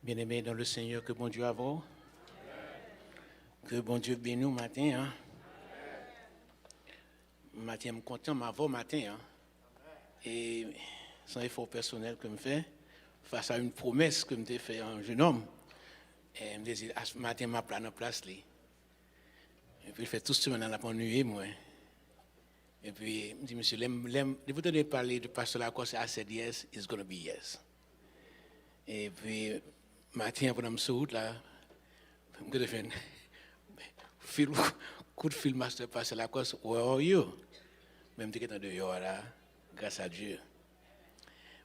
Bien-aimés dans le Seigneur, que bon Dieu a vous. Que bon Dieu bénisse nous matin. Hein. Matin, je suis content de matin. Hein. Et sans effort personnel que je fais, face à une promesse que je fait à un jeune homme, et je me dis, ce matin, je suis en place. Et puis, je fais tout ce que je fais nuit, moi. Et puis, je me dis, monsieur, vous devez parler de pasteur Lacoste, I said yes, it's going to be yes. Et puis, matin, pendant que je suis route, là, je me fais un coup de fil, master pasteur Lacoste, where are you? Même si je suis dehors, là, grâce à Dieu.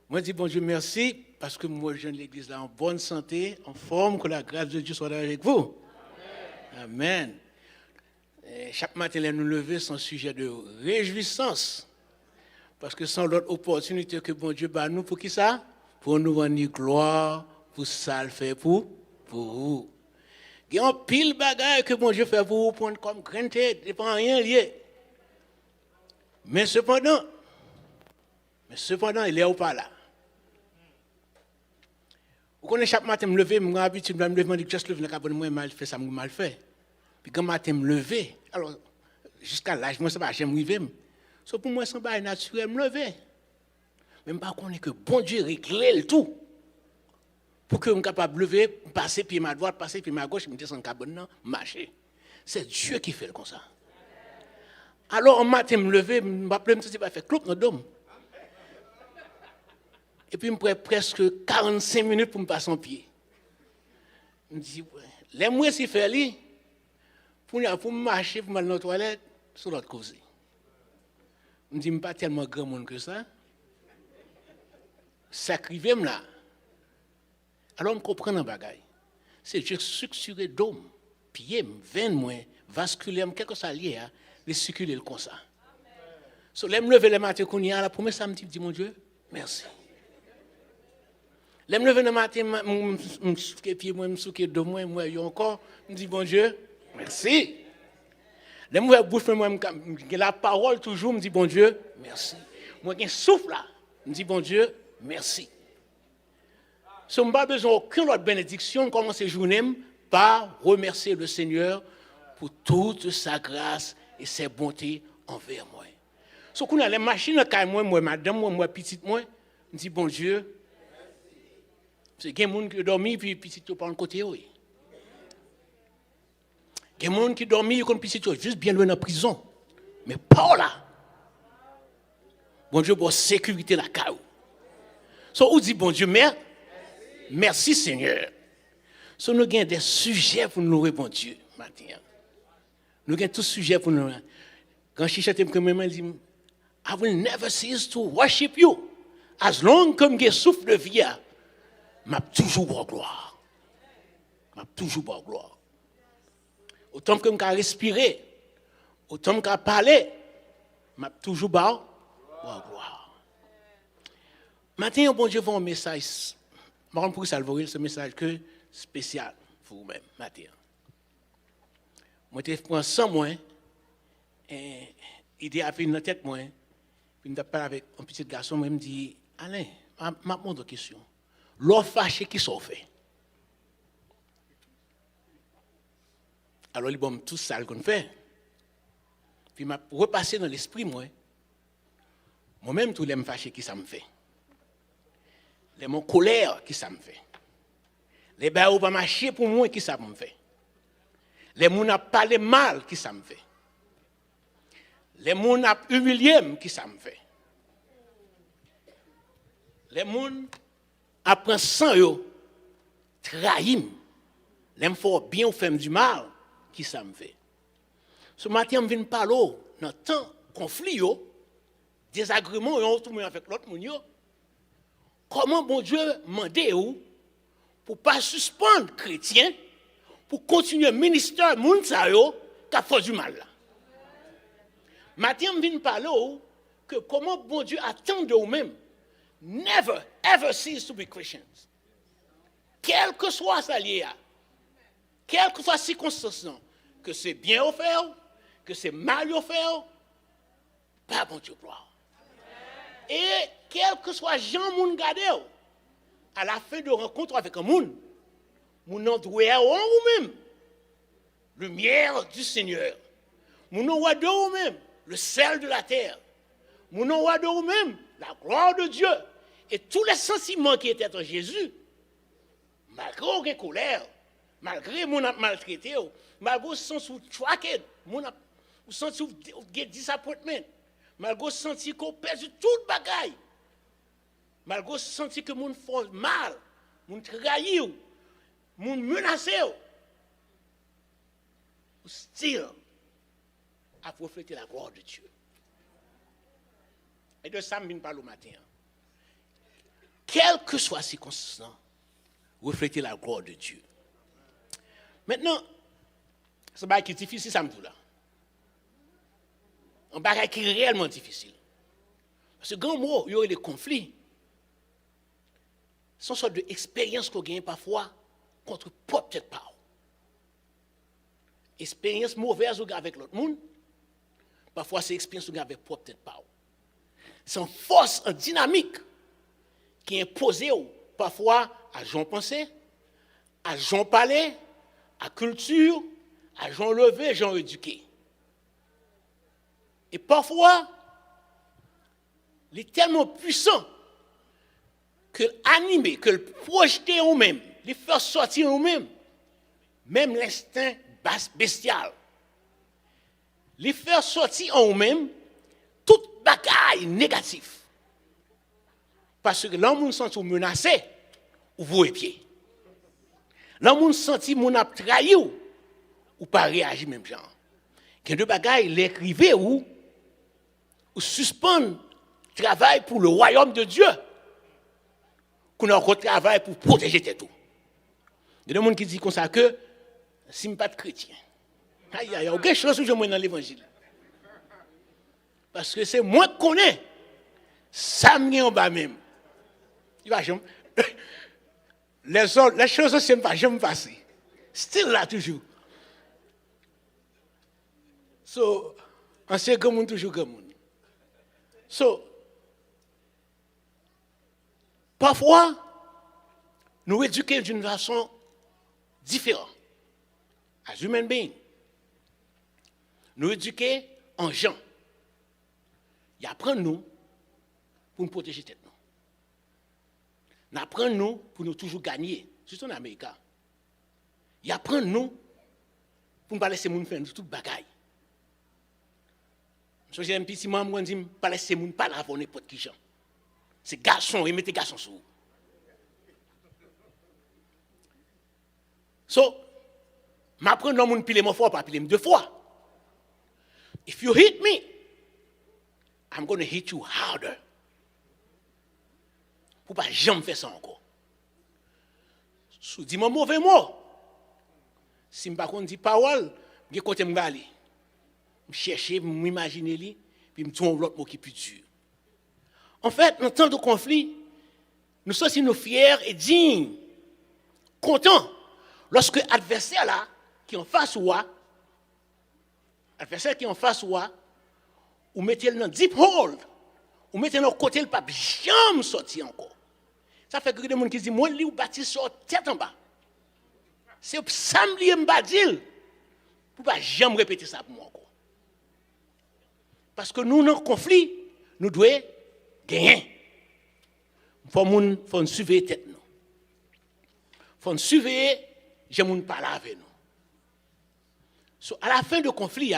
Moi, je dis, bon Dieu, merci, parce que moi, je viens de l'église là en bonne santé, en forme, que la grâce de Dieu soit avec vous. Amen. Amen. Chaque matin, nous lever son sujet de réjouissance. Parce que sans l'autre opportunité que bon Dieu bat nous, pour qui ça? Pour nous rendre gloire, pour ça le faire pour vous. Il y a un pile bagaille que bon Dieu fait pour vous, prendre comme granté, il n'y a pas rien lié. Mais cependant, il est ou pas là. Vous connaissez chaque matin, me lever, je habitude, me lever, je dis, juste lever, je mal fait, ça m'a mal fait. Puis quand matin, me lever, alors, jusqu'à l'âge, moi, ça va, j'aime lever. So, pour moi, c'est pas naturel, me lever. Même pas qu'on est que bon Dieu règle le tout. Pour que je sois capable de lever, passer pied ma droite, passer pied ma gauche, me descendre cabane, marcher. C'est Dieu qui fait comme ça. Alors, un matin, me lever, je me rappelle, je vais faire cloup dans le dôme. Et puis, je prends presque 45 minutes pour me passer en pied. Je me dis, les mois si faire li, pour me marcher, pour aller dans la toilette, sur l'autre côté. Je me dis, je ne suis pas tellement grand monde que ça. Sacrifiez-moi là. Alors, je comprends un bagage. C'est Dieu structuré d'homme, pied, veine, vasculaire, quelque chose lié, de circuler comme ça. So, je me lever le matin, la première samedi, je dis, mon Dieu, merci. Je me lever le matin, je me souque pied, je me souque deux mois, je encore, je dis, bon Dieu, merci. Je me bouche, la parole toujours, je me dis, bon Dieu, merci. Moi, je souffle là, je me dis, bon Dieu, merci. Si on n'a pas besoin d'aucune autre bénédiction, commence cette journée par remercier le Seigneur pour toute sa grâce et ses bontés envers moi. Si on a les machines, moi, madame, moi, petite, moi, je dis, bon Dieu, c'est qu'il y a des gens qui dorment, puis petit, tu parles côté. Il y a des gens qui dorment, puis petit, juste bien loin dans la prison. Mais pas là. Bon Dieu, pour sécurité la caille. So, on dit, bon Dieu, merci Seigneur. So, nous avons des sujets pour nous répondre, Dieu, maintenant. Nous avons tous sujets pour nous. Quand je chante, je dis, I will never cease to worship you. As long comme je souffle de vie, m'a toujours boire gloire. M'a toujours boire gloire. Autant que je respirer, autant que je parler, m'a toujours boire gloire. Maintenant, bon Dieu, un message. Je vais pour ça ce message que spécial pour vous-même, matin. Moi, je prends 100 mois, et idée a fait dans la tête, moi, puis je parle avec un petit garçon, moi, il me dit, Alain, je me pose une question. L'offre fâché qui s'en fait. Alors, il bon tout ça qu'on fait. Puis, je repassé dans l'esprit, moi-même, tout les fâché qui ça me fait. Les mon colère qui ça me fait. Les bails pas marcher pour moi qui ça me fait. Les moun a parlé mal qui ça me fait. Les moun a humilié qui ça me fait. Les moun a pris sang yo trahim. Les m'fort bien ou fait du mal qui ça me fait. Ce matin je viens parler dans temps conflit yo, désagrément yo tout avec l'autre moun yo. Comment bon Dieu mande ou pour pas suspendre chrétien pour continuer ministère moun sa yo qui fait du mal là. Matin je viens parler que comment bon Dieu attend de vous-même. Never ever cease to be Christians. Quel que soit sa lié, quelle que soit la circonstance, que c'est bien offert, que c'est mal offert, pas bon Dieu gloire. Et quel que soit Jean moun gade, à la fin de rencontre avec un monde, Mon nom doit ou même, lumière du Seigneur. Mon nom doit ou même, le sel de la terre. Mon nom doit ou même, la gloire de Dieu. Et tous les sentiments qui étaient en Jésus, malgré aucune colère, malgré mon maltraité, malgré le sens où traqué, mon sens où disappointment, malgré le sens qu'on perd toute bagaille, malgré le sens que mon fait mal, mon trahi, mon menacé, still à refléter la gloire de Dieu. Et de ça, je ne parle au matin. Quelle que soit la circonstance, refléter la gloire de Dieu. Maintenant, c'est un qui est difficile, ça me dit là. Un bagage qui est réellement difficile. Parce que grand mot, il y aurait des conflits. C'est une sorte d'expérience qu'on gagne parfois contre peut-être pas. Expérience mauvaise avec l'autre monde, parfois c'est expérience avec peut-être pas. C'est une force, une dynamique qui est imposée parfois à gens pensés, à gens parler, à culture, à gens levés, gens éduqués. Et parfois, il est tellement puissant que l'animer, que le projeter en même, le faire sortir en même l'instinct bestial, le faire sortir en même toute bagaille négative. Parce que l'homme se sent menacé, ou vous pied. L'homme se sent mon a trahi ou pas réagir même genre. Il y a deux bagailles, l'écrivain ou suspendre travail pour le royaume de Dieu. Qu'on a encore travail pour protéger tout. Il y a des gens qui disent comme ça que si je ne suis pas chrétien, il y a aucune chose que je vois dans l'évangile. Parce que c'est moi qui connais. Ça me en bas même. Il va jamais. Les choses, c'est pas jamais passé. Still là toujours. So, ancien comme monde toujours comme monde. So, parfois, nous éduquons d'une façon différente. As human beings. Nous éduquons en gens. Ils apprennent nous pour nous protéger tête nous. Ils apprennent nous pour nous toujours gagner, surtout en Amérique. Ils apprennent nous pour ne pas laisser les gens faire toute bagaille. J'ai un petit membre qui dit pas laisser les gens pas laver n'importe qui gens. C'est garçon, ils mettent garçon sur. So, m'apprends non moun pile mon fort pas pile deux fois. If you hit me, I'm going to hit you harder. Pour pas jamais faire ça encore. Si dis-moi mauvais mot. Si m'pas kon dit parole, m'ge côté m'aller. M'chercher, m'imaginer li, puis m'tourne l'autre mot qui plus dur. En fait, dans temps de conflit, nous sommes si nous fiers et dignes, contents lorsque l'adversaire là qui en face ou mettez le dans deep hole, ou mettez le côté le pas jamais sortir encore. Ça fait que des gens qui disent moi li ou bâti sur tête en bas. C'est ça me li m'badil pour pas jamais répéter ça pour moi encore. Parce que nous dans conflit, nous devons gagner. Faut nous surveiller tête nous. Faut nous surveiller j'ai moun parler avec nous. So, à la fin du conflit,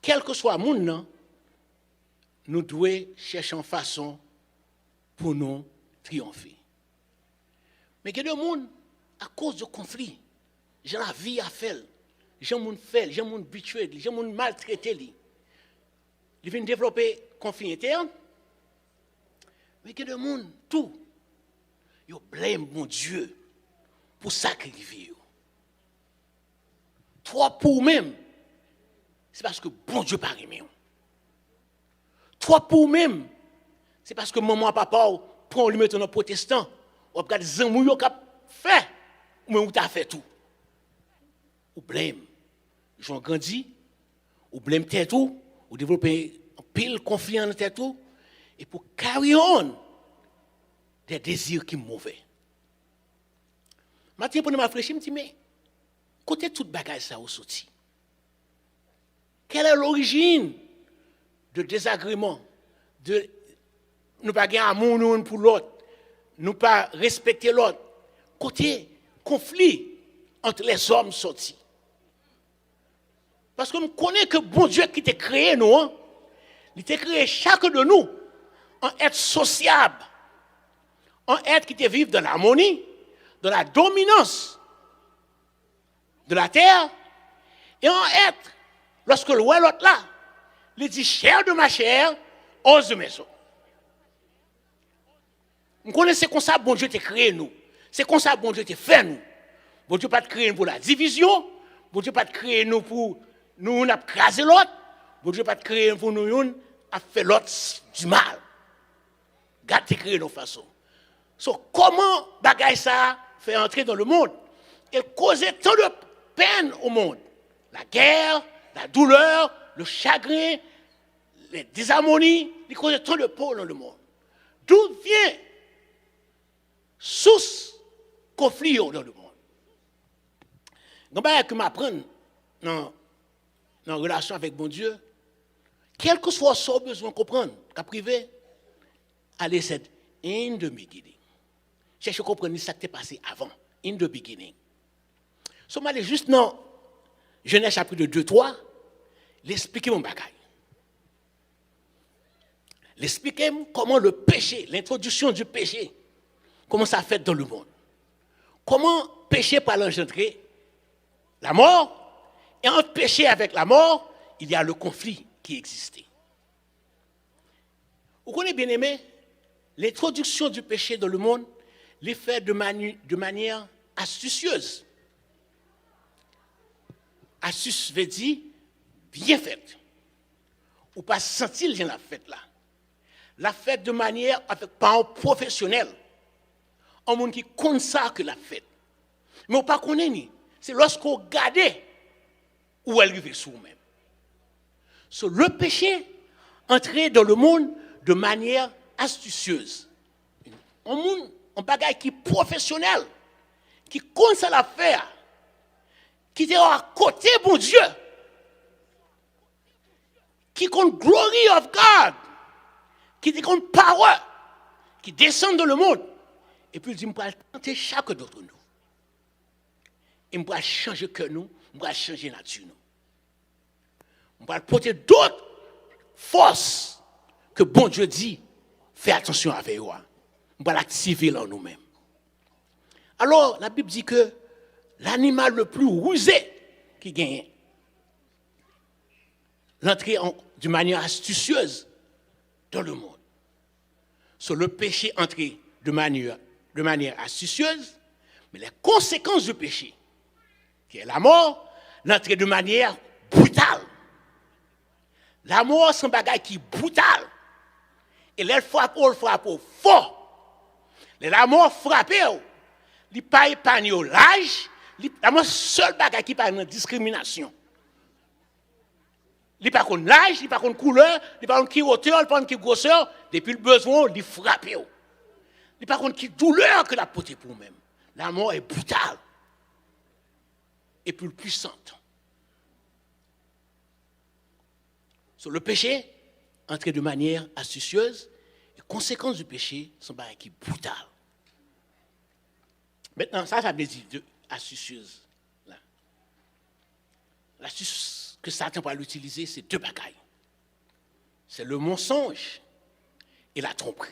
quel que soit le monde, nous devons chercher une façon pour nous triompher. Mais il y a des gens, à cause du conflit, j'ai la vie à faire, j'ai mon fait, j'ai mon habitué, j'ai mon maltraité. Ils viennent développer un conflit interne. Mais il y a des gens, tout, ils blâment mon Dieu pour sacrifier. Toi pour même, c'est parce que bon Dieu pas aimé. Toi pour même, c'est parce que maman papa prend lui mettre dans protestant, ou regarde zamou yo k'ap fait, ou même ou t'a fait tout. Ou blâme. J'en grandi, ou blâme tête tout, ou développer un pile confiance dans tête tout, et pour carry on des désirs qui sont mauvais. Matin, pour nous réfléchir, je me dis, mais, côté toute bagage, ça a sorti. Quelle est l'origine de désagrément, de nous pas gagner amour nous pour l'autre, nous pas respecter l'autre, côté conflit entre les hommes sortis. Parce que nous connaissons que bon Dieu qui t'a créé nous, hein, il t'a créé chacun de nous en être sociable, en être qui te vive dans l'harmonie, dans la dominance de la terre, et en être, lorsque le voit l'autre là, il dit chair de ma chair, os de mes os. Nous connaissons comme ça, bon Dieu t'a créé nous. C'est comme ça, bon Dieu t'a fait nous. Bon Dieu pas te créer pour la division, bon Dieu pas te créer nous pour nous craser l'autre, bon Dieu pas te créer pour nous à faire l'autre du mal. Garde te créer nos façons. Comment bagaille ça fait entrer dans le monde et causer tant de peine au monde? La guerre, la douleur, le chagrin, les désharmonies, il cause tant de peine dans le monde. D'où vient source conflit dans le monde? Donc, que m'apprendre dans la relation avec mon Dieu, quel que soit son besoin de comprendre, qu'à privé, allez, c'est in the beginning. Cherchez à comprendre ce qui s'est passé avant, in the beginning. So, je vais juste dans Genèse chapitre 2, 3, l'expliquer mon bagage. L'expliquer comment le péché, l'introduction du péché, comment ça fait dans le monde. Comment péché par l'engendrer la mort, et entre péché avec la mort, il y a le conflit qui existait. Vous connaissez bien aimé, l'introduction du péché dans le monde, l'est fait de manière astucieuse. Astuce veut dire bien faite. Ou pas sentir la fête là. La fête de manière avec pas un professionnel. Un monde qui consacre la fête. Mais on pas connaît ni. C'est lorsqu'on regarde où elle arrive sur nous-mêmes. Le péché entrait dans le monde de manière astucieuse. Un monde, un bagage qui est professionnel, qui compte la faire, qui est à côté bon Dieu, qui compte glory of God, qui compte power, qui descend dans le monde. Et puis il dit, je vais tenter chaque d'entre nous. Et je vais changer que nous, je vais changer nature nous. Je vais porter d'autres forces que bon Dieu dit, fais attention avec moi. Je vais l'activer en nous-mêmes. Alors, la Bible dit que l'animal le plus rusé qui gagne, l'entrée d'une manière astucieuse dans le monde. Sur le péché entré de manière astucieuse, mais les conséquences du péché, qui est la mort, l'entrée de manière brutale. La mort, c'est un bagage qui est brutal. Et elle frappe fort. La mort frappe, il n'y a pas épargné l'âge, la mort, seul bagage qui parle de discrimination. Il n'y a pas contre l'âge, il n'y a pas contre couleur, il n'y a pas contre qui hauteur, il n'y a pas contre qui grosseur, depuis le besoin, il frappe. Il n'y a pas contre qui douleur que la portée pour nous-mêmes. La mort est brutale et plus puissante. Sur le péché, entrer de manière astucieuse, les conséquences du péché sont pas qui brutales. Maintenant, ça veut dire astucieuse. L'astuce que Satan va l'utiliser, c'est deux bagailles. C'est le mensonge et la tromperie.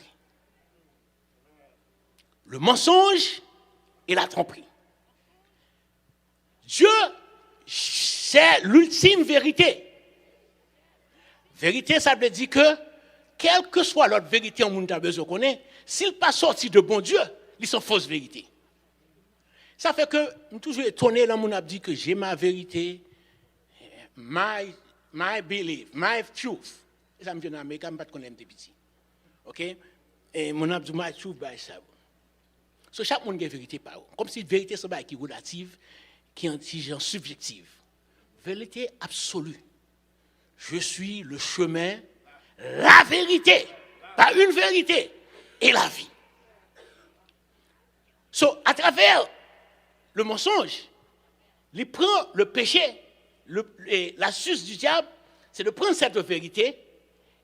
Le mensonge et la tromperie. Dieu, c'est l'ultime vérité. Vérité, ça veut dire que, quelle que soit l'autre vérité en monde a besoin de connaître, s'il n'est pas sorti de bon Dieu, ils sont fausses vérités. Ça fait que, je suis toujours étonné, là, mon a dit que j'ai ma vérité, my belief, my truth. Et ça me dit en Amérique, je ne sais pas connaître des petits. OK? Et mon a dit, my truth by ça. So, chaque monde a une vérité par eux. Comme si la vérité, c'est qui est relative, qui est subjective. Vérité absolue. Je suis le chemin, la vérité, pas une vérité, et la vie. So, à travers le mensonge. Il prend le péché, l'astuce du diable, c'est de prendre cette vérité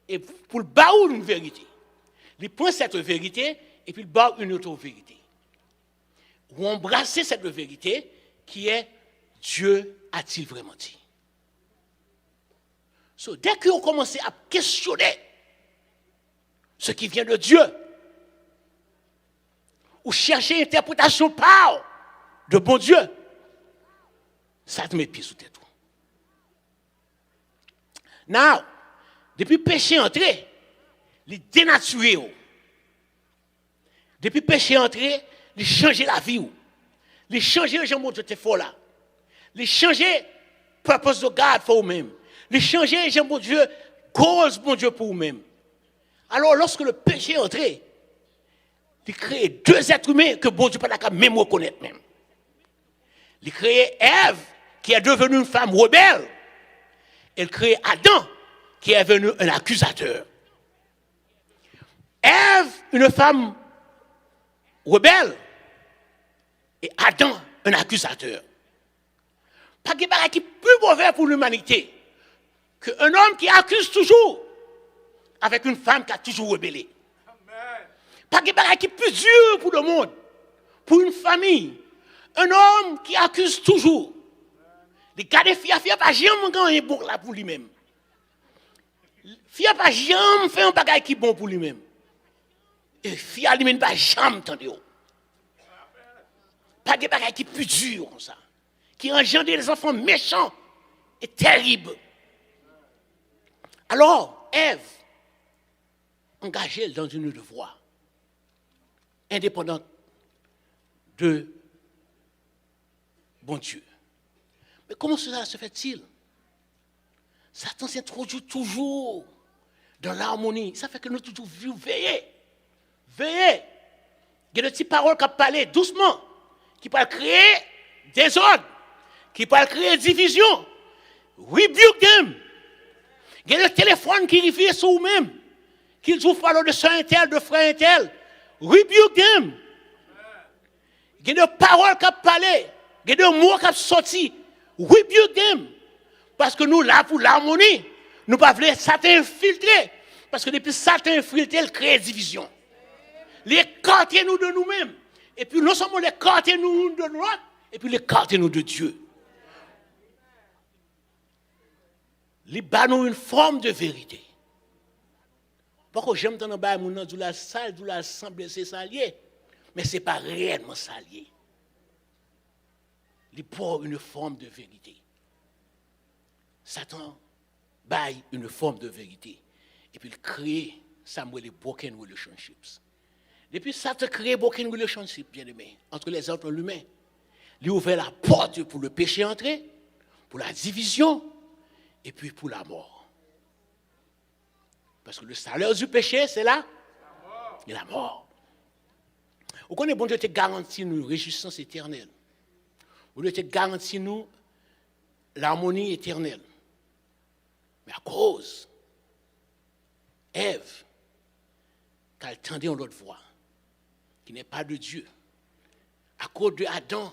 et pour le battre une vérité. Il prend cette vérité et puis il bat une autre vérité. Ou embrasser cette vérité qui est Dieu a-t-il vraiment dit? So, dès qu'on commence à questionner ce qui vient de Dieu, ou chercher interprétation par de bon Dieu, ça te met pied sous tes trous. Now, depuis péché entré, il dénaturé. Depuis péché entré, il changé la vie. Il changé le genre de tes fort là. Il changé purpose de God pour vous-même. Il changé genre de Dieu, cause bon Dieu pour vous-même. Alors lorsque le péché est entré, il crée deux êtres humains que bon Dieu pas d'accord même reconnaître même. Il crée Ève qui est devenue une femme rebelle. Il crée Adam qui est devenu un accusateur. Ève, une femme rebelle, et Adam, un accusateur. Pas de chose qui est plus mauvais pour l'humanité qu'un homme qui accuse toujours avec une femme qui a toujours rebellé. Pas de chose qui est plus dur pour le monde, pour une famille. Un homme qui accuse toujours. Les gars de fia pas jamais gagner bon là pour lui-même. Fia pas jamais faire un bagage qui est bon pour lui-même. Et fia lui-même pas jamais tendre. Pas de bagage qui est plus dur comme ça. Qui engendre des enfants méchants et terribles. Alors, Ève, engagée dans une voie indépendante de bon Dieu. Mais comment cela se fait-il? Satan s'introduit toujours dans l'harmonie. Ça fait que nous toujours veiller. Veiller. Il y a des petites paroles qui parlent doucement, qui peuvent créer désordre, qui peuvent créer division. Rebuke them. Il y a des téléphones qui rivent sur vous-même, qui vous parlent de soeur intel, de frère intel. Rebuke them. Il y a des paroles qui parlent, il y a des mots qui sortent. Rebuke them. Parce que nous, là, pour l'harmonie, nous ne pouvons pas Satan infiltrer. Parce que depuis Satan infiltré, il crée division. L'écarter nous de nous-mêmes. Et puis, non seulement l'écarter nous de nous, et puis l'écarter nous de Dieu. Il bat nous une forme de vérité. Pourquoi j'aime dans le bas, mon de la salle, de la semble, c'est salier. Mais ce n'est pas réellement salier. Il porte une forme de vérité. Satan baille une forme de vérité. Et puis il crée, ça les broken relationships. Depuis Satan crée broken relationships, bien aimé, entre les êtres humains. Il ouvre la porte pour le péché entrer, pour la division, et puis pour la mort. Parce que le salaire du péché, c'est là, et la mort. Vous connaissez, bon Dieu te garantit une réjouissance éternelle. Bon Dieu te garantit nous l'harmonie éternelle. Mais à cause, Ève, qu'elle tendait en l'autre voie, qui n'est pas de Dieu, à cause de Adam,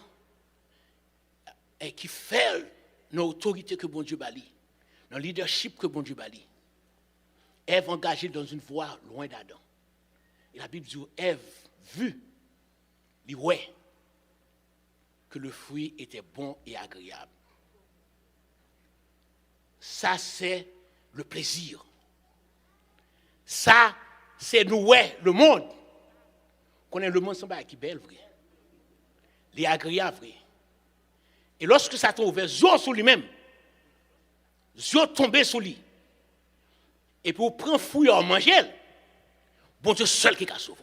et qui fait l'autorité que bon Dieu bali, dans le leadership que bon Dieu bali, Ève engagée dans une voie loin d'Adam. Et la Bible dit, Ève, vu, dit ouais, que le fruit était bon et agréable. Ça, c'est le plaisir. Ça, c'est nous, ouais, le monde. Qu'on est le monde, c'est qui est belle, vrai. Il est agréable, vrai. Et lorsque ça tombe ouvert, Dieu sur lui-même, Dieu tombé sur lui. Et pour prendre fruit et en manger, bon Dieu seul qui a sauvé.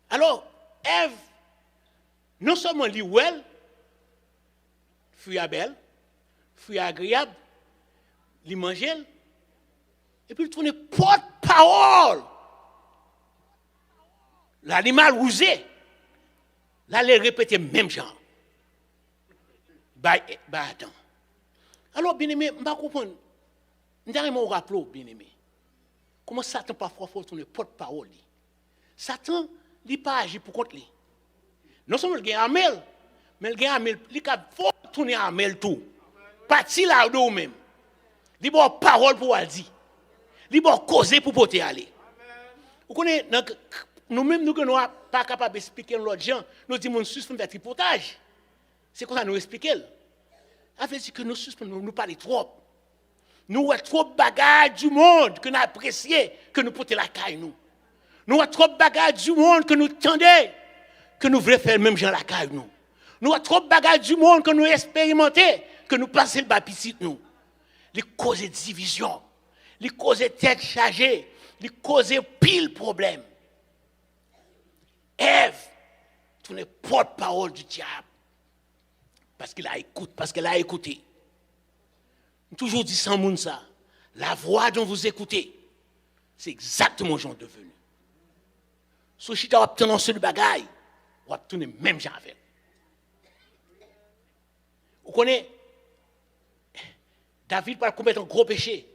Alors, Ève, non seulement lui, well, fruit à belle, fruit agréable, li manger, et puis il tourne porte-parole. L'animal rusé, là, il répète même genre. Attends. Alors, bien aimé, je ne comprends pas. Je ne rappelle pas, bien aimé. Comment Satan parfois faut tourner porte-parole. Satan, il n'a pas agi pour contre lui. Non seulement il a amel, mais il a amel, il a faut tourner amel tout. Parti là de même. Il a parole pour dire. Il a causer pour porter aller. Vous connaissez, nous-mêmes, nous ne sommes pas capables d'expliquer l'autre gens. Nous disons, nous suspendons le tripotage. C'est comme ça nous expliquer. Ça veut dire que nous suspendons, nous parlons trop. Nous avons trop de bagages du monde que nous apprécions, que nous portons la caille nous. Nous avons trop de bagages du monde que nous tendons, que nous voulons faire même gens la caille nous. Nous avons trop de bagages du monde que nous expérimentons, que nous passons le baptême nous. Les causes de division, les causes de tête chargée, les causes de pile problème. Ève, tu n'es porte-parole du diable. Parce qu'elle a écouté. Toujours dit sans monde ça. La voix dont vous écoutez, c'est exactement genre devenu. Si tu as obtenu ce bagaille, vous avez obtenu même genre avec. Vous connaissez, David va commettre un gros péché.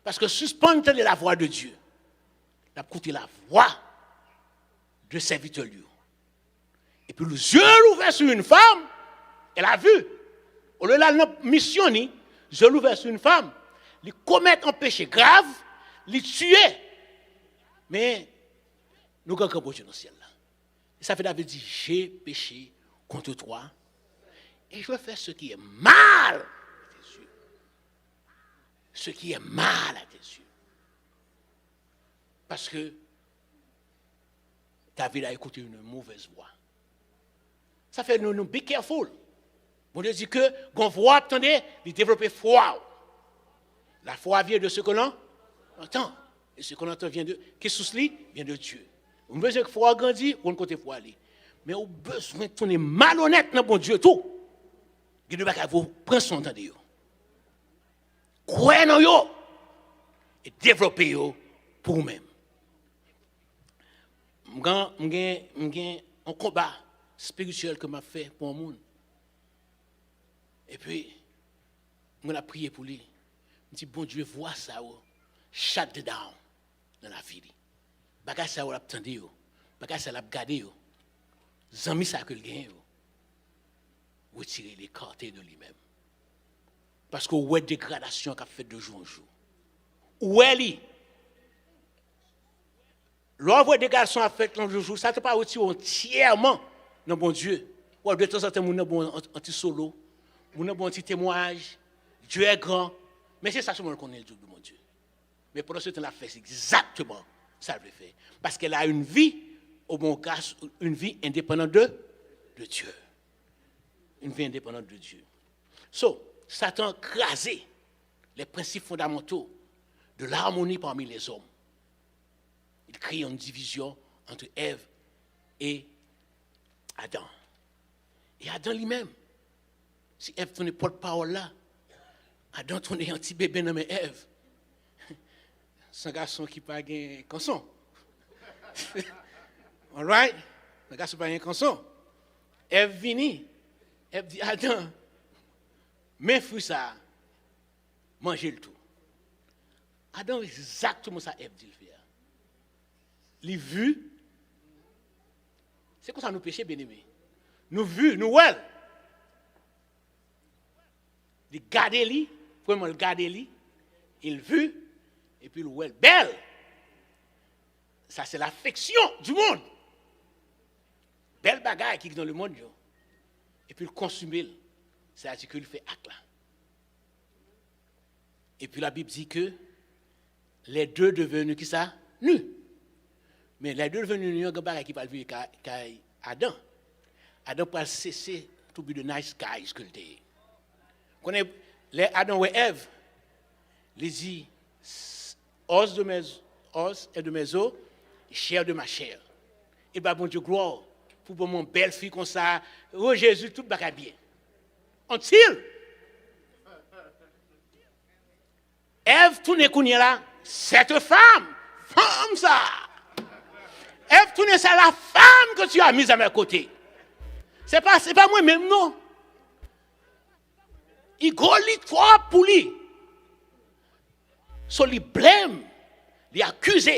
Parce que suspendre la voix de Dieu. Il a écouté la voix de serviteur lui. Et puis les yeux ouverts sur une femme, elle a vu. Au lieu de la mission, les yeux ouverts sur une femme, ils commettent un péché grave, ils tuent. Mais nous avons un dans le ciel. Et ça fait David dit, j'ai péché contre toi. Et je vais faire ce qui est mal à tes yeux. Ce qui est mal à tes yeux. Parce que David a écouté une mauvaise voix. Ça fait nous be careful. Bon Dieu dit que, quand vous attendez, il développer foi. La foi vient de ce que l'on entend. Et ce qu'on entend vient de. Qu'est-ce que vient de Dieu. On a besoin que foi grandisse, on côté foi aller. Mais on a besoin de tourner malhonnête dans bon Dieu tout. Il doit vous prendre son temps de vous. Croyez dans vous. Et développez vous pour vous-même. J'ai un combat spirituel que m'a fait pour le monde. Et puis, on a prié pour lui. Je dis, bon Dieu, vois ça, shut down dans la vie. Bagage ça, on l'a attendu, bagage ça, l'a gardé. Zami ça que le gagne, retirer les cartes de lui-même. Parce que où est dégradation qu'a fait de jour en jour. Où est lui? L'envoi des garçons a fait de jour, ça ne peut pas retirer entièrement dans bon Dieu. Ou de temps en temps, on a bon anti-solo, on a bon anti-témoignage, Dieu est grand. Mais c'est ça que je connais le Dieu de mon Dieu. Mais pendant ce temps, elle a fait exactement ça qu'elle fait. Parce qu'elle a une vie, au bon cas, une vie indépendante de Dieu. Une vie indépendante de Dieu. Satan a crasé les principes fondamentaux de l'harmonie parmi les hommes. Il crée une division entre Ève et Adam. Et Adam lui-même, si Ève tourne porte-parole là, Adam tourne un petit bébé nommé Ève. C'est un garçon qui n'a pas de canson. All right? Un garçon qui n'a pas de canson. Ève vini. Ève dit, Adam, mais fou ça, mangez le tout. Adam, exactement ça, Ève dit le faire. Les vues, c'est comme ça nous péchons, bien aimé. Nous vues, nous ouais. Les garder lui, vraiment le garder lui, il vu, et puis le ouais, belle. Ça, c'est l'affection du monde. Belle bagaille qui est dans le monde, et puis le consumer, c'est-à-dire qu'il fait acte là. Et puis la Bible dit que les deux devenus qui ça? Nus. Mais les deux devenus nus, il y a un bagaille qui va vivre avec Adam. Adam peut cesser to be the nice guys que t'es. Quand les Adam et Ève, les dit, os et de mes os, chair de ma chair. Et bien, bon Dieu, gloire, pour mon belle fille comme ça, oh Jésus, tout va bien. Until Ève tourne kounya là, cette femme ça. Ève tourne ça la femme que tu as mise à mes côtés. C'est pas moi-même, non. Il golit trop pour lui. So, il blâme, il accuse,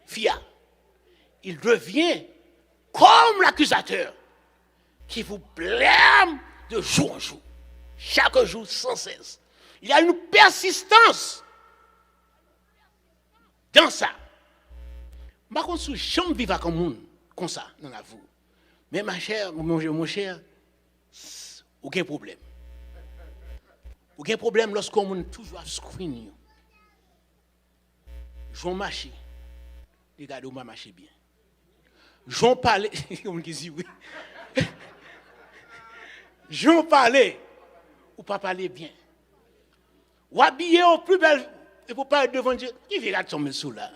Fia. Il devient comme l'accusateur qui vous blâme de jour en jour, chaque jour sans cesse. Il y a une persistance dans ça. Par contre, si je vis avec un monde comme ça, dans la vie, mais ma chère, mon cher, aucun problème. Aucun problème lorsqu'on est toujours à screener. Je vais marcher. Regardez, on va marcher bien. Je vais parler. On dit oui. Je vais parler. Ou pas parler bien. Ou habiller au plus belle. Et pour parler devant Dieu. Qui verra tomber sous là?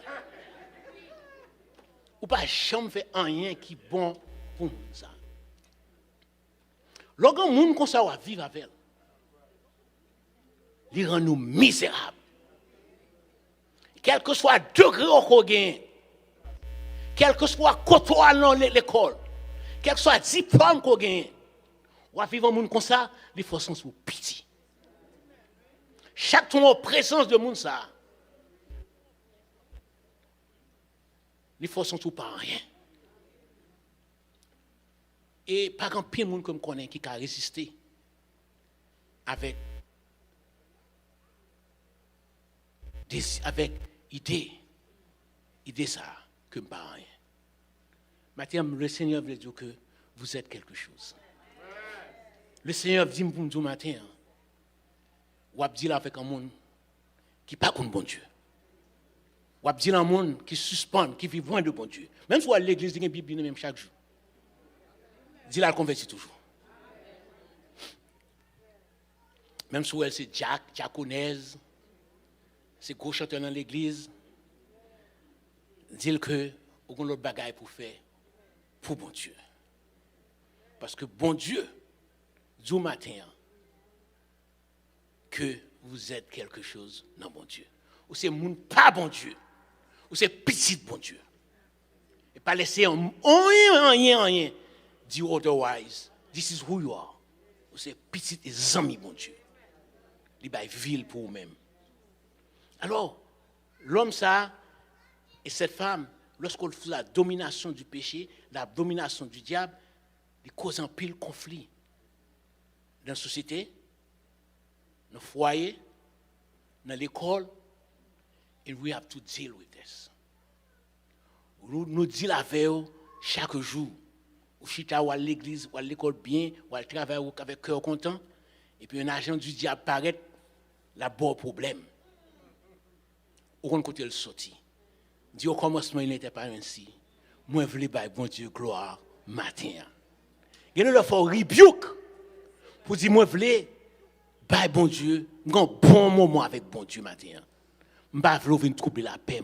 Ou pas jamais faire rien qui est bon pour ça. Lorsqu'un monde comme ça va vivre avec elle, il rend nous misérables. Quel que soit le degré qu'on gagne, quel que soit le côté dans l'école, quel que soit le diplôme qu'on gagne, on va vivre un monde comme ça, les forces sont sous pitié. Chaque fois en présence de monde ça, les forces sont sous pas rien. Et pas grand pire monde comme connaît qui a résisté avec idée ça que pas rien. Maintenant, le Seigneur veut dire que vous êtes quelque chose. Le Seigneur dit pour nous matin, ou dire avec un monde qui pas contre bon Dieu. Ou dire un monde qui suspend, qui vit loin de bon Dieu. Même si vous allez à l'église, vous avez une Bible même chaque jour. Dis la convertit toujours. Même si elle c'est diaconaise, c'est gros chanteur dans l'église, dis que vous avez l'autre bagaille pour faire pour bon Dieu. Parce que bon Dieu, du matin, que vous êtes quelque chose dans bon Dieu. Ou c'est moun pas bon Dieu. Ou c'est petit bon Dieu. Et pas laisser rien. Do otherwise. This is who you are. Ou c'est petit et amis bon Dieu. Il va ville pour vous-même. Alors, l'homme ça et cette femme, lorsqu'on fait la domination du péché, la domination du diable, il cause un pile conflit dans la société, dans le foyer, dans l'école, and we have to deal with this. Nous disons la veille chaque jour. Ou chita ou à l'église, ou à l'école bien, ou à travailler avec cœur content, et puis un agent du diable apparaît, la bon problème. Au côté le sorti. Dit au commencement, il n'était pas ainsi. Moi, je voulais bailler bon Dieu gloire matin. Il y a le faut rebuke pour dire moi, je voulais bailler bon Dieu, un bon moment avec bon Dieu matin. Je ne veux pas troubler la paix,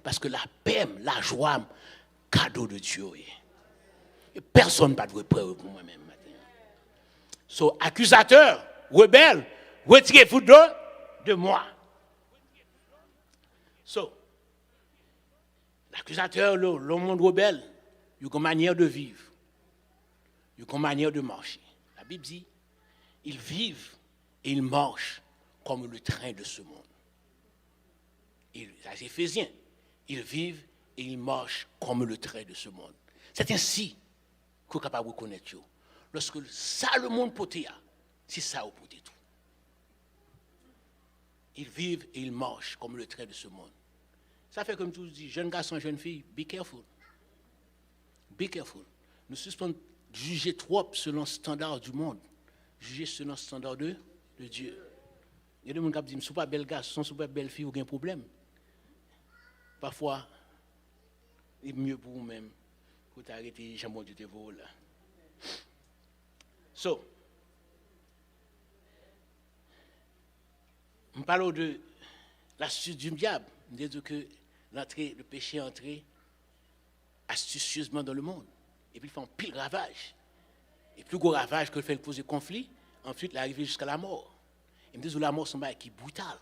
parce que la paix, la joie, cadeau de Dieu. Et personne ne peut preuve pour moi-même matin. So, accusateur, rebelle, retirez-vous de moi. So, l'accusateur, le monde rebelle, il y a une manière de vivre. Il y a une manière de marcher. La Bible dit, ils vivent et ils marchent comme le train de ce monde. C'est Éphésiens. Ils vivent et ils marchent comme le train de ce monde. C'est ainsi qu'on est capable de reconnaître. Lorsque ça, le monde poté, c'est ça au poté tout. Ils vivent et ils marchent comme le train de ce monde. Ça fait comme tu dis, jeunes garçons, jeunes filles, be careful. Be careful. Nous suspendons juger trop selon le standard du monde. Juger selon le standard de Dieu. Il y a des gens qui disent, si vous ne pas bel garçon, si vous pas belle fille, vous avez un problème. Parfois, il est mieux pour vous-même que d'arrêter jambon du dévot là. So, on parle de l'astuce du diable. On dit que le péché est entré astucieusement dans le monde. Et puis il fait un pile ravage. Et plus gros ravage que le fait poser conflit, ensuite il est arrivé jusqu'à la mort. Et me dit que la mort, c'est un bail qui est brutal.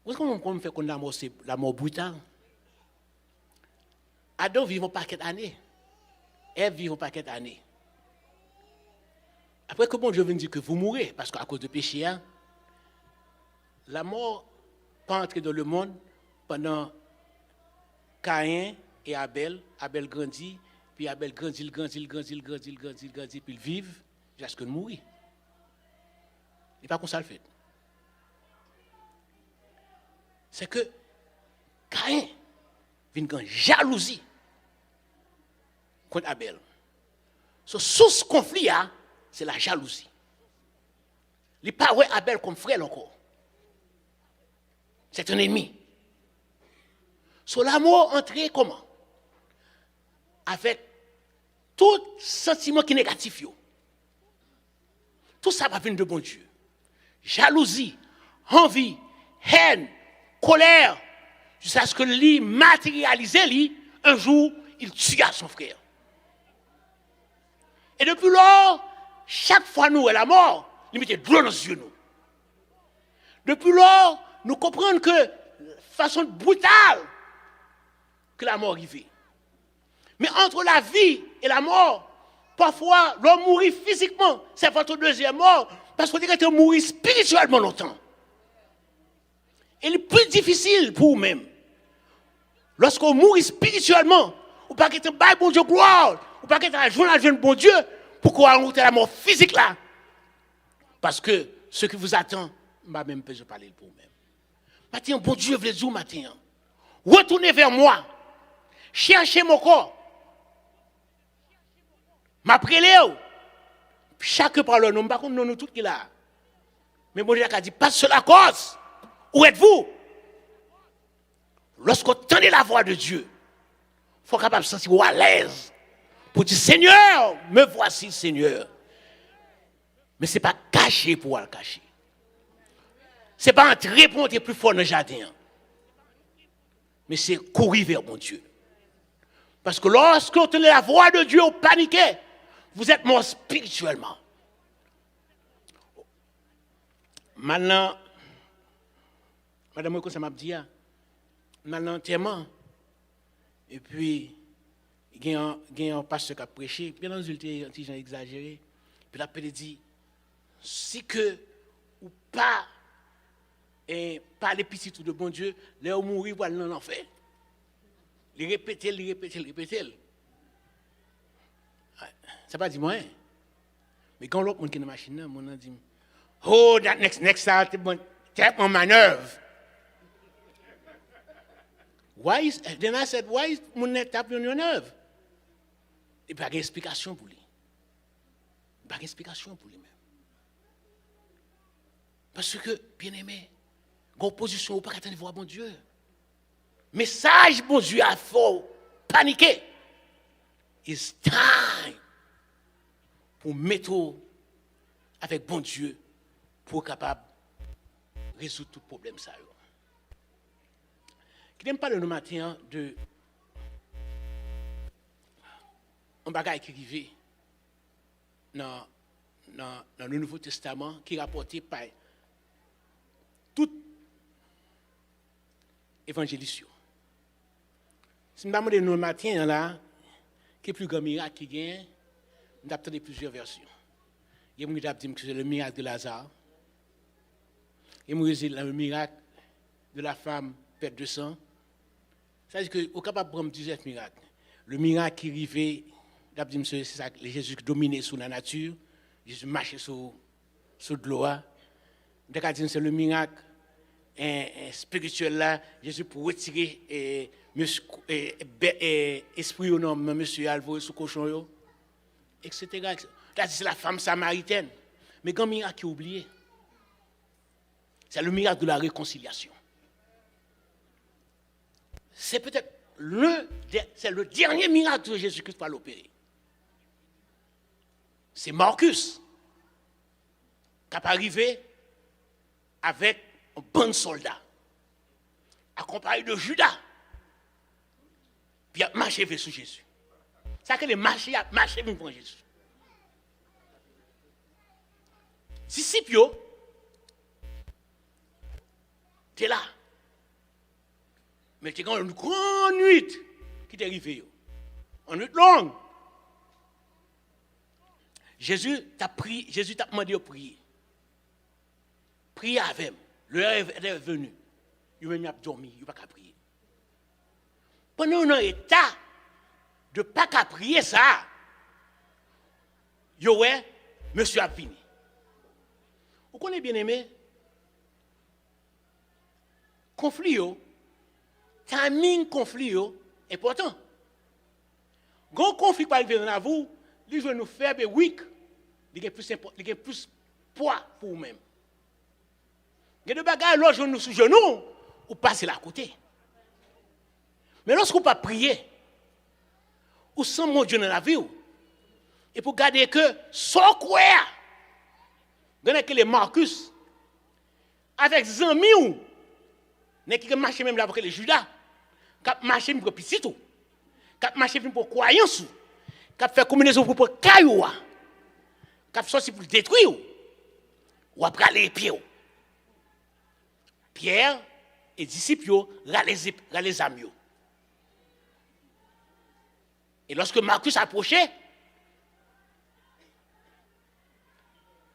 Où est-ce qu'on fait que la mort, c'est la mort brutale? Adam vit un paquet d'années. Ève vit un paquet d'années. Après que bon Dieu vient dire que vous mourrez, parce qu'à cause de péché, hein, la mort pas entrer dans le monde pendant Caïn et Abel. Abel grandit, Puis Abel grandit, puis il vive jusqu'à ce qu'il mourit. Il n'est pas comme ça le fait. C'est que Caïn vient de jalousie contre Abel. So, source conflit, c'est la jalousie. Il n'est pas Abel comme frère encore. C'est un ennemi. So, l'amour entré comment? Avec tout sentiment qui est négatif. Tout ça va venir de bon Dieu. Jalousie, envie, haine, colère, jusqu'à ce que lui matérialise, un jour, il tua son frère. Et depuis lors, chaque fois nous, la mort, il mettait de l'eau dans les yeux. Depuis lors, nous comprenons que, de façon brutale, que la mort arrivait. Mais entre la vie et la mort, parfois, l'homme mourit physiquement. C'est votre deuxième mort, parce qu'on dirait qu'il mourit spirituellement longtemps. Et le plus difficile pour vous-même, lorsqu'on mourit spirituellement, ou pas qu'il y ait un bon Dieu gloire, ou pas qu'il y ait un journal de bon Dieu, pourquoi annoncer la mort physique là? Parce que ce qui vous attend, je même pas parler pour vous-même. Maintenant, bon Dieu veut dire matin, retournez vers moi, cherchez mon corps. M'appelez, chaque par le nom, par contre, nous tous qui là. Mais bon Dieu a dit, pas sur la cause. Où êtes-vous? Lorsqu'on tendez la voix de Dieu, il faut capable de se sentir à l'aise. Pour dire, Seigneur, me voici, Seigneur. Mais ce n'est pas caché pour le cacher. Ce n'est pas entrer pour entrer plus fort dans le jardin. Mais c'est courir vers mon Dieu. Parce que lorsque vous tenez la voix de Dieu, vous paniquez. Vous êtes mort spirituellement. Maintenant, madame, ça m'a dit, maintenant, tellement. Et puis, il y a un pasteur qui a prêché, bien entendu, il était exagéré. Puis la il dit, si que, ou pas, et pas les petits tout de bon Dieu, les hommes mourir pour aller dans l'enfer. Les répéter. Ça pas dit moi. Mais quand l'autre monde qui est dans la machine, mon dit, oh, that next time, tap on my nerve. Then I said, why is mon tap on your nerve? Il n'y a pas d'explication pour lui. Il n'y a pas d'explication pour lui-même. Parce que, bien aimé, en position, vous ne pouvez pas voir bon Dieu. Message, bon Dieu, a faut paniquer. It's time pour mettre avec bon Dieu pour être capable de résoudre tout problème. Je n'aime pas le matin de un bagage qui arrive dans le Nouveau Testament qui est rapporté par tout évangéliste. Si je me demande le matin là, qui est plus grand miracle qui gagne, nous avons plusieurs versions. Il y a des gens qui disent que c'est le miracle de Lazare. Il y a des gens qui disent le miracle de la femme perte de sang. Ça veut dire qu'on est capable de prendre plusieurs miracles. Le miracle qui arrivait, c'est ça, Jésus qui dominait sur la nature, Jésus marchait sur de l'eau. C'est le miracle spirituel là, Jésus pour retirer esprit au nom, monsieur Alvo sous cochon, etc. C'est la femme samaritaine. Mais quand miracle qui est oublié, c'est le miracle de la réconciliation. C'est peut-être le dernier miracle que Jésus-Christ va l'opérer. C'est Marcus qui est arrivé avec un bon soldat, accompagné de Judas, puis il a marché vers Jésus. Ça que les marchés a marché vers Jésus. Disciples, tu es là. Mais tu as une grande nuit qui t'est arrivée. Une nuit longue. Jésus t'a demandé de prier. Priez avec. Le rêve est venu. Il a dormi, il n'a pas qu'à prier. Pendant un état de pas qu'à prier ça. Yo ouais, monsieur a fini. Vous connaissez bien aimé? Conflit yo, timing conflit yo, important. Grand conflit qui arrive dans vous, lui veut nous faire des weak, il y a plus poids pour vous-même. Il y a des bagages, l'autre nous sous genou, ou passer là à côté. Mais lorsque vous pas prier, ou sans mon Dieu dans la vie, et pour garder que sans quoi, vous avez que les Marcus, avec Zami ou, qui marche même là avec les Judas, qui marche même pour petit tout, qui marche même pour croyance, qui fait combinaison pour caillou, qui fait sorti pour détruire, ou après aller pieds. Pierre et disciples, les amis. Et lorsque Marcus approchait,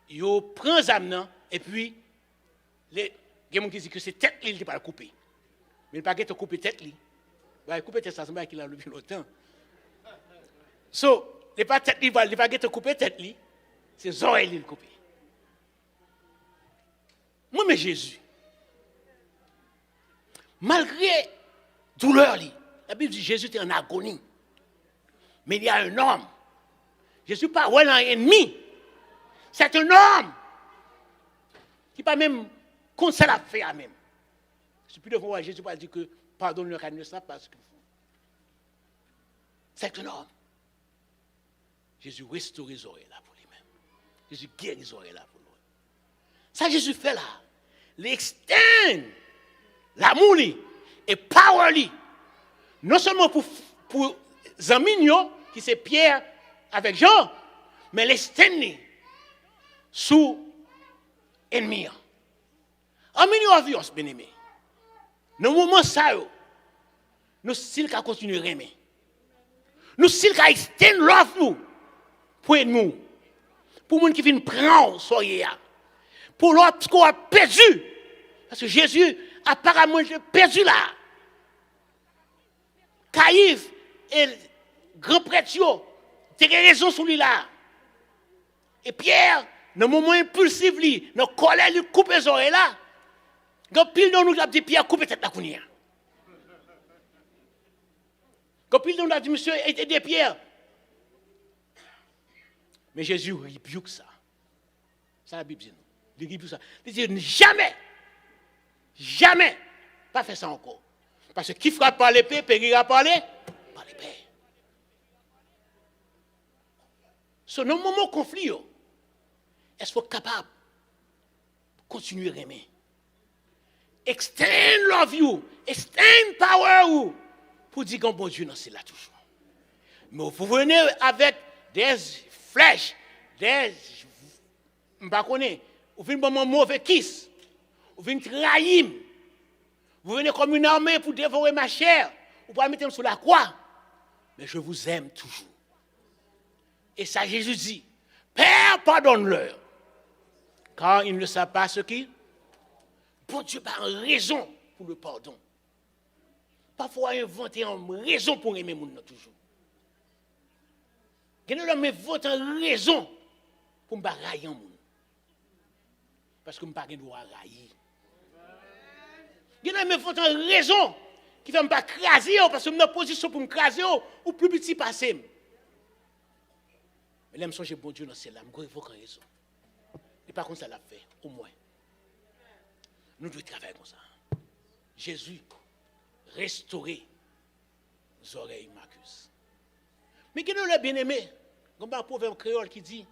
il prend les âmes et puis, il y a des gens qui disent que c'est tête qui ne pas couper. Mais il ne pas couper tête. Il va couper tête, ça c'est qu'il a depuis longtemps. So, il ne pas tête, il va pas couper tête, c'est les oreilles qui couper. Moi, mais Jésus, malgré douleur, la Bible dit que Jésus était en agonie. Mais il y a un homme. Jésus pas un ennemi. C'est un homme qui pas même comme ça l'a fait à même. Je plus devant Jésus pas dire que pardonne-leur car ils ne savent pas ce qu'ils font. C'est un homme. Jésus restaure les oreilles là pour lui-même. Jésus guérit les oreilles là pour lui. Ça Jésus fait là. L'extend l'amour et power non seulement pour Zamigno, qui c'est Pierre avec Jean, mais l'extend sous ennemi. En milieu de vie, bien aimé. Dans le moment ça, nous still qu'à continuer à aimer. Nous still qu'à extend love nous pour nous. Pour les gens qui viennent prendre soyez pour l'autre qu'on a perdu. Parce que Jésus apparemment perdu là. Caïphe et le grand prêtre, tu as raison sur lui là. Et Pierre, dans le moment impulsif, dans le colère, il coupe les oreilles là. Quand pile de nous a dit Pierre, coupe tête la counia. Quand pile de nous a dit monsieur, aidez Pierre. Mais Jésus rebuke ça. Ça la Bible dit. Il rebuke ça. Il dit jamais, pas faire ça encore. Parce que qui fera par l'épée, périra par l'épée. Dans le moment conflit, est-ce qu'on est capable de continuer à aimer? Extend love you, extend power you, pour dire que bon Dieu, non, c'est là toujours. Mais vous venez avec des flèches, vous venez comme un mauvais kiss, vous venez trahir, vous venez comme une armée pour dévorer ma chair, ou pour la mettre sur la croix. Mais je vous aime toujours. Et ça, Jésus dit, Père, pardonne-leur, car ils ne savent pas ce qu'ils. Bon Dieu n'a pas raison pour le pardon. Parfois, inventer une raison pour aimer mon toujours. Il y a des gens une raison pour me railler mon. Parce que je n'ai pas le droit de railler. Il y a des gens une raison qui ne fait pas craser parce que je suis en position pour me craser ou plus petit passer. Mais là, je me bon Dieu dans celle-là, je me faut raison. Et par contre, ça l'a fait, au moins. Nous devons travailler comme ça. Jésus, restaurer les oreilles Marcus. Mais qui nous l'a bien aimé? Il y a un proverbe créole qui dit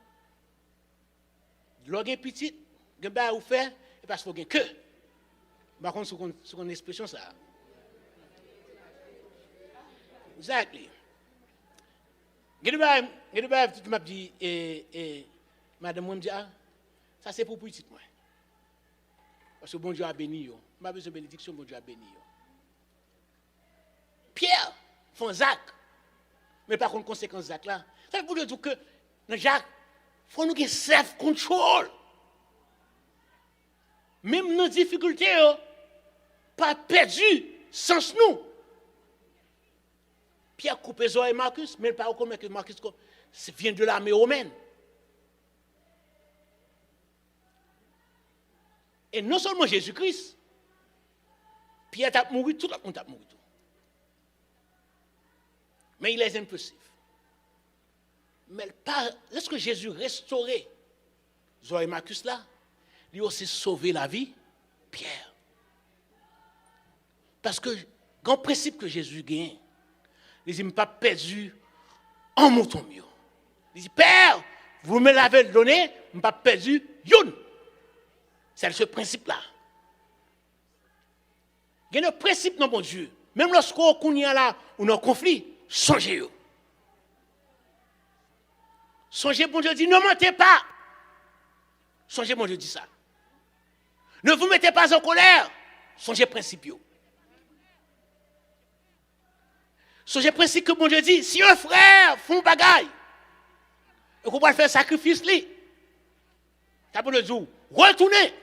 l'orgue petit, il y a un faire, et parce qu'il y a que. Par contre, c'est une expression ça. Exactly. Il y a un qui m'a dit, madame, moi, me dit, ça c'est pour petit, moi. Parce que bon Dieu a béni. Je n'ai pas besoin de bénédiction, bon Dieu a béni. Pierre, font Jacques. Mais par contre, conséquence Jacques là. Ça veut dire que dans Jacques, il faut nous avoir self-control. Même nos difficultés, pas perdu sans nous. Pierre coupe les oreilles Marcus, mais il ne pas reconnaître que Marcus vient de l'armée romaine. Et non seulement Jésus-Christ, Pierre a mouru, tout le monde a mouru. Mais il est impulsif. Mais lorsque Jésus restaurait Zoé Marcus là, il a aussi sauvé la vie Pierre. Parce que, grand principe que Jésus gagne, il dit, pas perdu en mouton mieux. Il dit, Père, vous me l'avez donné, je n'ai pas perdu yon. C'est ce principe-là. Il y a un principe dans mon Dieu. Même lorsqu'on y a là, on a un conflit, songez-vous. Songez, bon Dieu dit, ne mentez pas. Songez, bon Dieu dit ça. Ne vous mettez pas en colère. Songez principe. Songez principe que bon Dieu dit, si un frère fait un bagaille, et qu'on va faire sacrifice, lui, t'as pas de dire, retournez.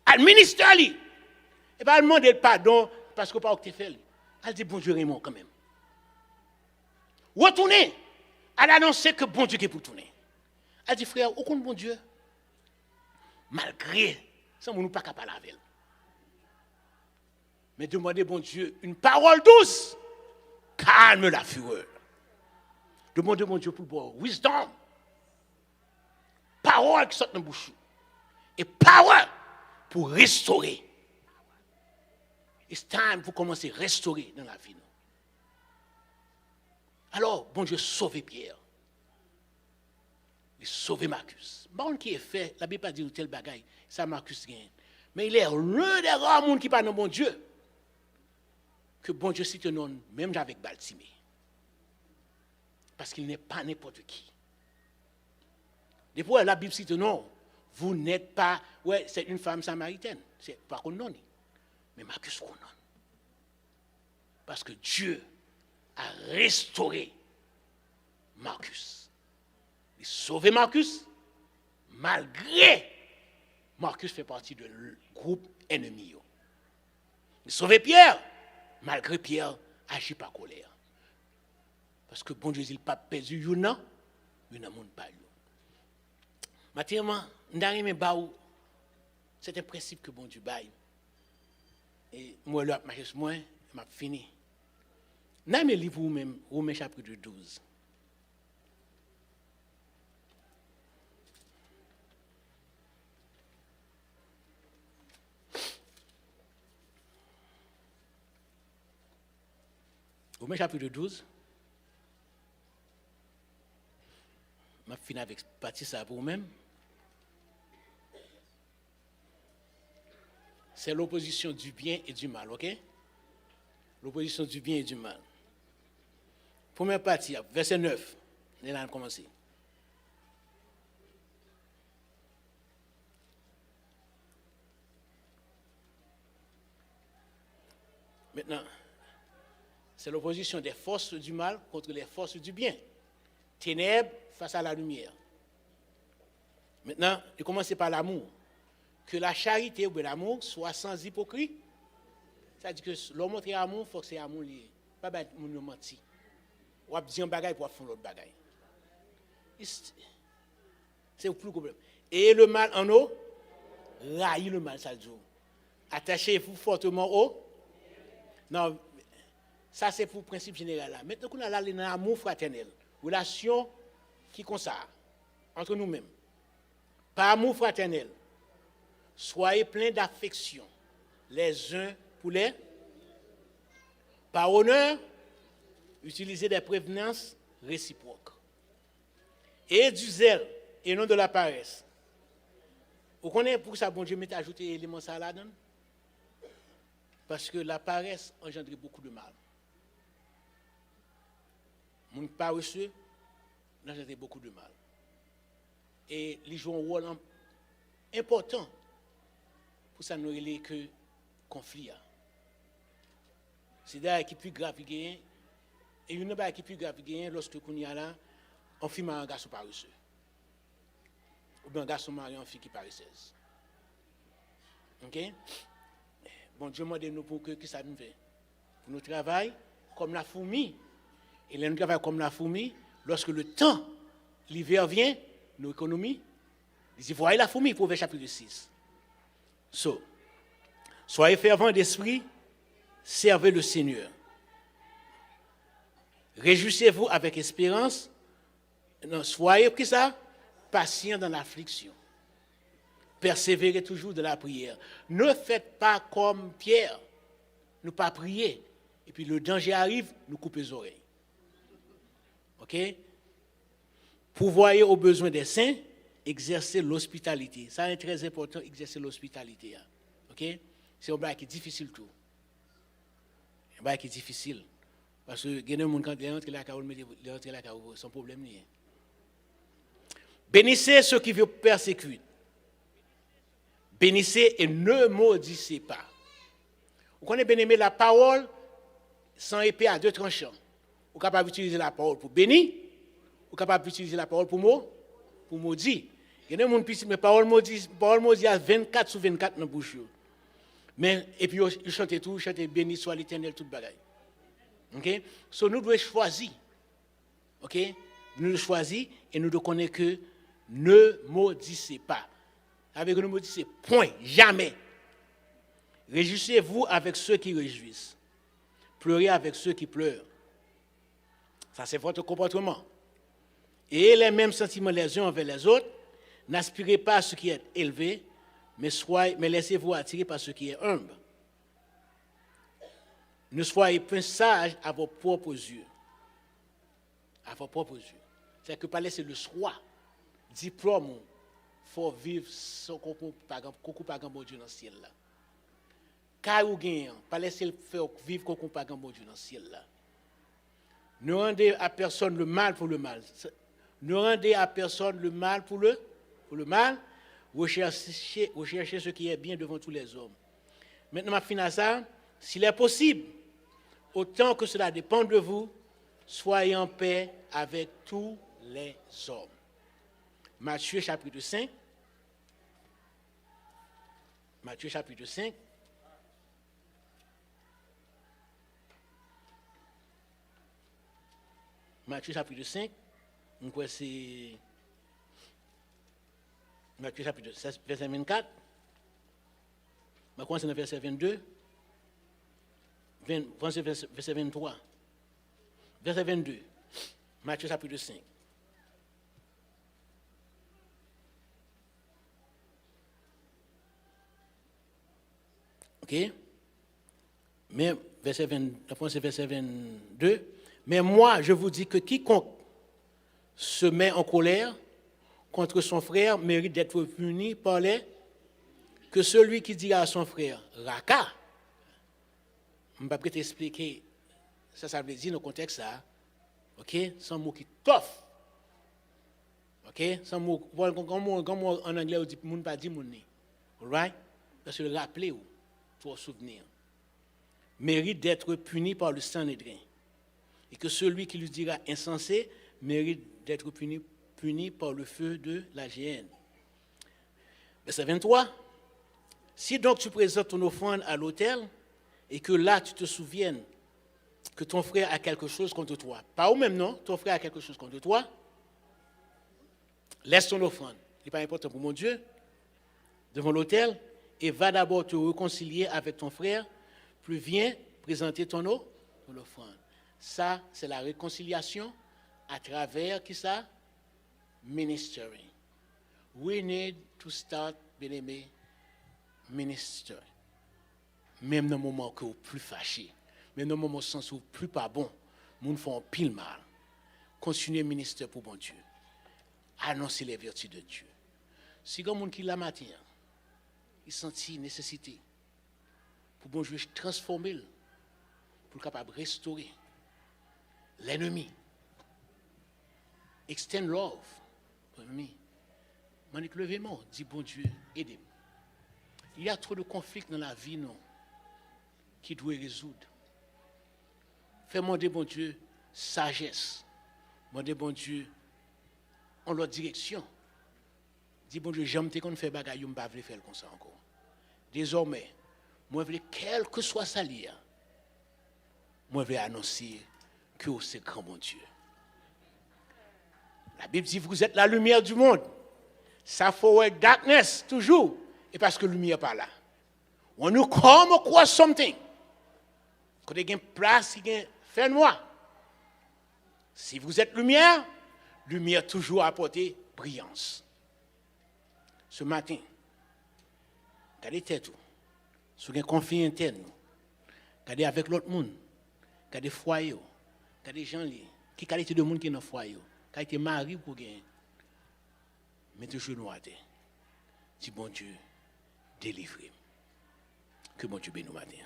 Administre-lui. Et pas demander le pardon parce que pas que tu fait. Elle dit, bon Dieu, Raymond, quand même. Retournez. Elle annonce que bon Dieu est pour tourner. Elle dit, frère, aucun bon Dieu, malgré, ça, on ne peut pas parler avec elle. Mais demandez, bon Dieu, une parole douce, calme la fureur. Demandez, bon Dieu, pour le boire, wisdom, parole qui sort de la bouche, et parole pour restaurer. It's time pour commencer à restaurer dans la vie. Alors, bon Dieu, sauvez Pierre. Il sauve Marcus. Bon, qui est fait, la Bible n'a pas dit tel bagaille, ça Marcus gagne. Mais il est l'un des rares monde qui parle de bon Dieu. Que bon Dieu cite non, même avec Baltimée. Parce qu'il n'est pas n'importe qui. Depuis la Bible cite non, vous n'êtes pas, ouais, c'est une femme samaritaine. C'est pas qu'on non. Mais Marcus qu'on non. Parce que Dieu a restauré Marcus. Il a sauvé Marcus, malgré Marcus fait partie du groupe ennemi. Il a sauvé Pierre, malgré Pierre agit par colère. Parce que bon Dieu, il n'a pas perdu une, il n'a pas eu. Maintenant, c'est un principe que bon Dieu baille. Et moi, là, moi, je fini. Dans mes livres, Romains chapitre 12. Romains chapitre 12. Je finis avec partie ça pour vous-même. C'est l'opposition du bien et du mal, ok? L'opposition du bien et du mal. Première partie, verset 9. On a commencé. Maintenant, c'est l'opposition des forces du mal contre les forces du bien. Ténèbres face à la lumière. Maintenant, il commence par l'amour. Que la charité ou l'amour soit sans hypocrisie. C'est-à-dire que l'homme montre l'amour, il faut que c'est amour lié. Pas de mentir. Ou à dire un bagage pour faire l'autre bagage. C'est le plus problème. Et le mal en eau, raillez le mal, ça dit. Attachez-vous fortement au. Non, ça c'est pour le principe général là. Maintenant qu'on a là l'amour fraternel, relation qui comme ça, entre nous-mêmes. Par amour fraternel, soyez pleins d'affection les uns pour les. Par honneur, utilisez des prévenances réciproques. Et du zèle, et non de la paresse. Vous connaissez pour ça, bon Dieu m'a ajouté l'élément ça là-dedans? Parce que la paresse engendre beaucoup de mal. Mon paresseux engendre beaucoup de mal. Et ils jouent un rôle important pour ça nous relève que conflit. C'est d'ailleurs qui plus grave et une chose qui plus grave lorsque on y a là, on fait un garçon paresseux. Ou bien un garçon marié en fille qui paresseuse. OK? Bon Dieu m'a dit nous pour que ça nous fait. Pour nous travailler, comme la fourmi. Et là, nous travaillons comme la fourmi. Lorsque le temps, l'hiver vient, nos économies, ils voient la fourmi, Proverbe chapitre 6. So, soyez fervents d'esprit, servez le Seigneur. Réjouissez-vous avec espérance. Non, soyez qui ça? Patients dans l'affliction. Persévérez toujours dans la prière. Ne faites pas comme Pierre. Ne pas prier. Et puis le danger arrive, nous coupez les oreilles. OK? Pourvoyez aux besoins des saints, exercez l'hospitalité. Ça est très important, exercer l'hospitalité. OK? C'est un bail qui est difficile tout. Un bail qui est difficile. Parce que il y a des gens qui rentrent la carole, sans problème. Bénissez ceux qui vous persécutent. Bénissez et ne maudissez pas. Vous connaissez bien aimé la parole sans épée à deux tranchants. Vous êtes capable d'utiliser la parole pour bénir, vous êtes capable d'utiliser la parole pour maudire. Il y a des gens qui disent, mais parole maudit à 24 sur 24 dans la bouche. Mais, et puis, ils chantent tout, ils chantent béni soit l'Éternel, toute bagaille. OK? So, nous devons choisir. OK? Nous devons choisir et nous devons connaître que ne maudissez pas. Avec ne maudissez, point, jamais. Réjouissez-vous avec ceux qui réjouissent. Pleurez avec ceux qui pleurent. Ça, c'est votre comportement. Et les mêmes sentiments les uns envers les autres. N'aspirez pas à ce qui est élevé, mais laissez-vous attirer par ce qui est humble. Ne soyez pas sages à vos propres yeux. À vos propres yeux. C'est-à-dire que pas laisser le choix, diplôme, il faut vivre sans concours par bon Dieu dans le ciel là. Car ou gagnant, pas laisser le faire vivre concours par bon Dieu dans le ciel là. Ne rendez à personne le mal pour le mal. Ne rendez à personne le mal pour le mal. Recherchez ce qui est bien devant tous les hommes. Maintenant, ma fin à ça, s'il est possible, autant que cela dépend de vous, soyez en paix avec tous les hommes. Matthieu chapitre 5. Matthieu chapitre 5. Matthieu chapitre 5. Donc, c'est Matthieu chapitre 16, verset 24. Je vais commencer dans verset 22. Verset 23. Verset 22. Matthieu chapitre 5. OK? Mais verset 22. Mais moi, je vous dis que quiconque se met en colère contre son frère mérite d'être puni par que celui qui dit à son frère, Raka, je ne vais pas t'expliquer, ça veut dire dans le contexte ça, ok, sans mot qui t'offre, ok, sans mot, comme en anglais on dit, moun pas dit moun ni, alright, parce que le rappeler ou, pour souvenir, mérite d'être puni par le Sanhédrin, et que celui qui lui dira insensé mérite d'être puni par le feu de la géhenne. Verset 23. Si donc tu présentes ton offrande à l'autel et que là tu te souviennes que ton frère a quelque chose contre toi, pas au même nom, ton frère a quelque chose contre toi, laisse ton offrande. Ce n'est pas important pour mon Dieu, devant l'autel, et va d'abord te réconcilier avec ton frère, puis viens présenter ton offrande. Ça, c'est la réconciliation à travers qui ça? Ministering. We need to start, bien aimé, ministering. Même dans le moment où vous êtes plus fâché, même dans le moment où vous êtes plus pas bon, nous font pile mal. Continuez ministère pour bon Dieu. Annoncez les vertus de Dieu. Si comme monde qui la matin, il sentit nécessité pour bon Dieu transformer, pour capable restaurer l'ennemi. Extend love pour l'ennemi. Manique levez-moi, dit bon Dieu, aidez-moi. Il y a trop de conflits dans la vie, non, qui doit résoudre. Fais-moi de bon Dieu sagesse. Demandez bon Dieu en l'autre direction. Dis bon Dieu, j'aime te qu'on fait bagaille, je ne vais pas faire comme ça encore. Désormais, moi je veux quel que soit ça lié. Je moi je vais annoncer que c'est grand mon Dieu. La Bible dit vous êtes la lumière du monde. Ça faut darkness toujours. Et parce que la lumière n'est pas là. When you come across something, quand il y a une place, il y a fait noir. Si vous êtes lumière, lumière toujours apporter brillance. Ce matin, regardez tête, sur un conflit interne, regardez avec l'autre monde, regardez foyer, regardez gens qui qualité de monde qui est dans le foyer, qualité mari pour gagner. Mettez genoux à terre. Dis bon Dieu, délivrez. Que bon Dieu bénisse nous matin.